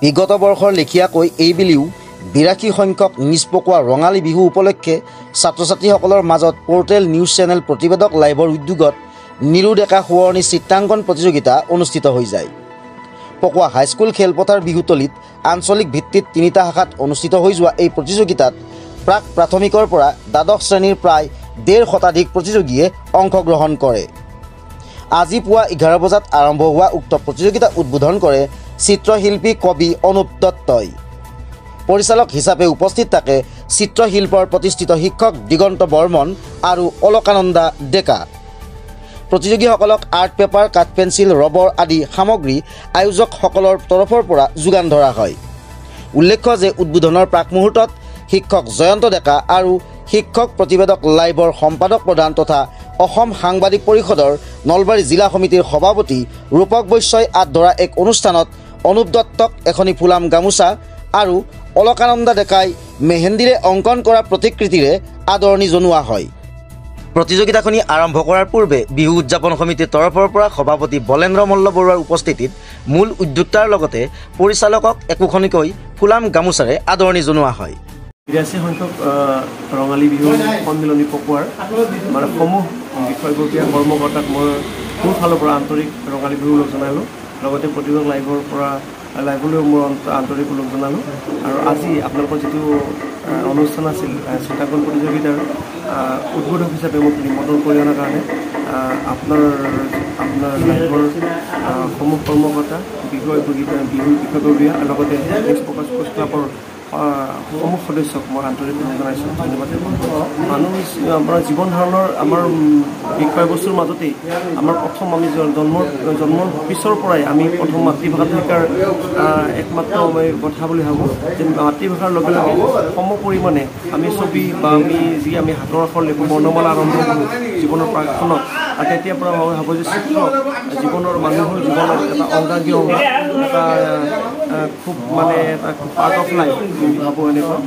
বিগত বৰ্ষৰ লেখিয়াকৈ এইবেলিও 82 সংখ্যক নিষ্পকোৱা ৰঙালী বিহু উপলক্ষে ছাত্ৰ ছাত্ৰীসকলৰ মাজত পোৰ্টেল নিউজ চেনেল প্ৰতিবেদক লাইভৰ উদ্যোগত নীলু ডেকা সোঁৱৰণী চিত্ৰাংকন প্ৰতিযোগিতা অনুষ্ঠিত হৈ যায়। পকোৱা হাইস্কুল খেলপথাৰ বিহুতলীত আঞ্চলিক ভিত্তিত 3টা শাখাত অনুষ্ঠিত হৈ যোৱা এই প্ৰতিযোগিতাত প্ৰাক প্ৰাথমিকৰ পৰা দ্বাদশ শ্ৰেণীৰ প্ৰায় 1.5 শতাধিক প্ৰতিযোগীয়ে অংশগ্ৰহণ কৰে। আজি পুৱা 11 বজাত আৰম্ভ হোৱা উক্ত প্ৰতিযোগিতা উদ্বোধন কৰে চিত্ৰশিল্পী কবি অনুপ দত্তই। পৰিচালক হিচাপে উপস্থিত থাকে চিত্ৰশিল্পৰ প্ৰতিষ্ঠিত শিক্ষক দিগন্ত বৰ্মন আৰু অলকানন্দা ডেকা। প্ৰতিযোগীসকলক আৰ্ট পেপাৰ, কাঠ পেঞ্চিল, ৰবৰ আদি সামগ্ৰী আয়োজকসকলৰ তৰফৰ পৰা যোগান ধৰা হয়। উল্লেখ্য যে উদ্বোধনৰ প্ৰাক মুহূৰ্তত শিক্ষক জয়ন্ত ডেকা আৰু শিক্ষক প্ৰতিবেদক লাইভৰ সম্পাদক প্ৰধান তথা অসম সাংবাদিক পৰিষদৰ নলবাৰী জিলা সমিতিৰ সভাপতি ৰূপক বৈশ্যই আঁত ধৰা এক অনুষ্ঠানত অনুপ দত্তক এখনি ফুলাম গামোচা আৰু অলকানন্দা ডেকাই মেহেন্দিৰে অংকন কৰা প্ৰতিকৃতিৰে আদৰণি জনোৱা হয়। প্ৰতিযোগিতাখনি আৰম্ভ কৰাৰ পূৰ্বে বিহু উদযাপন সমিতিৰ তৰফৰ পৰা সভাপতি বলেন্দ্ৰ মল্ল বৰুৱাৰ উপস্থিতিত মূল উদ্যোক্তাৰ লগতে পৰিচালকক একোখনিকৈ ফুলাম গামোচাৰে আদৰণি জনোৱা হয়। 82 সংখ্যক ৰঙালী বিহু সন্মিলনী পকোৱাৰ মানে সমূহ বিষয়ববীয়া কৰ্মকৰ্তাক মই মোৰ ফালৰ পৰা আন্তৰিক ৰঙালী বিহু ওলগ জনালোঁ। লগতে প্ৰতিবেদক লাইভলৈ মোৰ আন্তৰিক ওলগ জনালোঁ। আৰু আজি আপোনালোকৰ যিটো অনুষ্ঠান আছিল চিত্ৰাংকন প্ৰতিযোগিতাৰ উদ্বোধক হিচাপে মোক নিমন্ত্ৰণ কৰি অনাৰ কাৰণে আপোনাৰ লাইভৰ সমূহ কৰ্মকৰ্তা বিহু বিষয়ববীয়া লগতে প্ৰকাশ কোচ ক্লাবৰ সমূহ সদস্যক মই আন্তৰিক জনাইছোঁ, ধন্যবাদ। মানুহ আমাৰ জীৱন ধাৰণৰ আমাৰ বিষয়বস্তুৰ মাজতেই আমাৰ প্ৰথম আমি জন্মৰ পিছৰ পৰাই আমি প্ৰথম মাতৃভাষাত শিকাৰ একমাত্ৰ মই কথা বুলি ভাবোঁ যে মাতৃভাষাৰ লগে লগে সম পৰিমাণে আমি ছবি বা আমি হাতৰ আখৰ লিখোঁ, বৰ্ণমালা আৰম্ভ কৰোঁ জীৱনৰ প্ৰাকখনত। আৰু তেতিয়াৰ পৰা মই ভাবোঁ যে চিত্ৰ জীৱনৰ মানুহৰ জীৱনৰ এটা অংগাংগী অংগ, এটা খুব মানে এটা পাৰ্ট অফ লাইফ ভাবোঁ। এনেকুৱা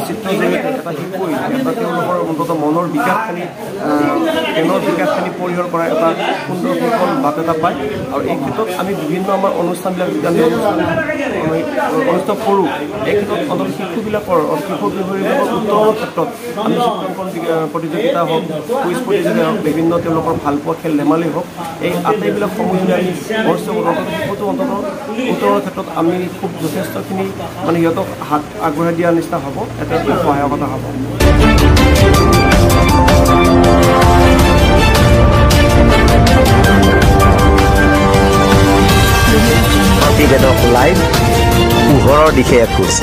চিত্ৰৰ জৰিয়তে এটা শিশুৱে এটা তেওঁলোকৰ অন্ততঃ মনৰ বিকাশখিনি পৰিহাৰ কৰা এটা সুন্দৰ সুফল বাট এটা পায়। আৰু এই ক্ষেত্ৰত আমি বিভিন্ন আমাৰ অনুষ্ঠানবিলাক আমি অনুষ্ঠিত কৰোঁ, এই ক্ষেত্ৰত অন্তত শিশুবিলাকৰ কিশোৰ-কিশোৰীবিলাকৰ উত্তৰণৰ ক্ষেত্ৰত আমি চিত্ৰাংকন প্ৰতিযোগিতা হওক, কুইজ প্ৰতিযোগিতা হওক, বিভিন্ন তেওঁলোকৰ ভালপোৱা খেল ধেমালি হওক, এই আটাইবিলাক সমূহলৈ আমি বৰ্ষ শিশুটো অন্ততঃ উত্তৰৰ ক্ষেত্ৰত আমি খুব যথেষ্টখিনি মানে সিহঁতক হাত আগবঢ়াই দিয়াৰ নিচিনা হ'ব, এটা সহায়কতা হ'ব। প্ৰতিবেদক লাইভ পোহৰৰ দিশে এখোজ।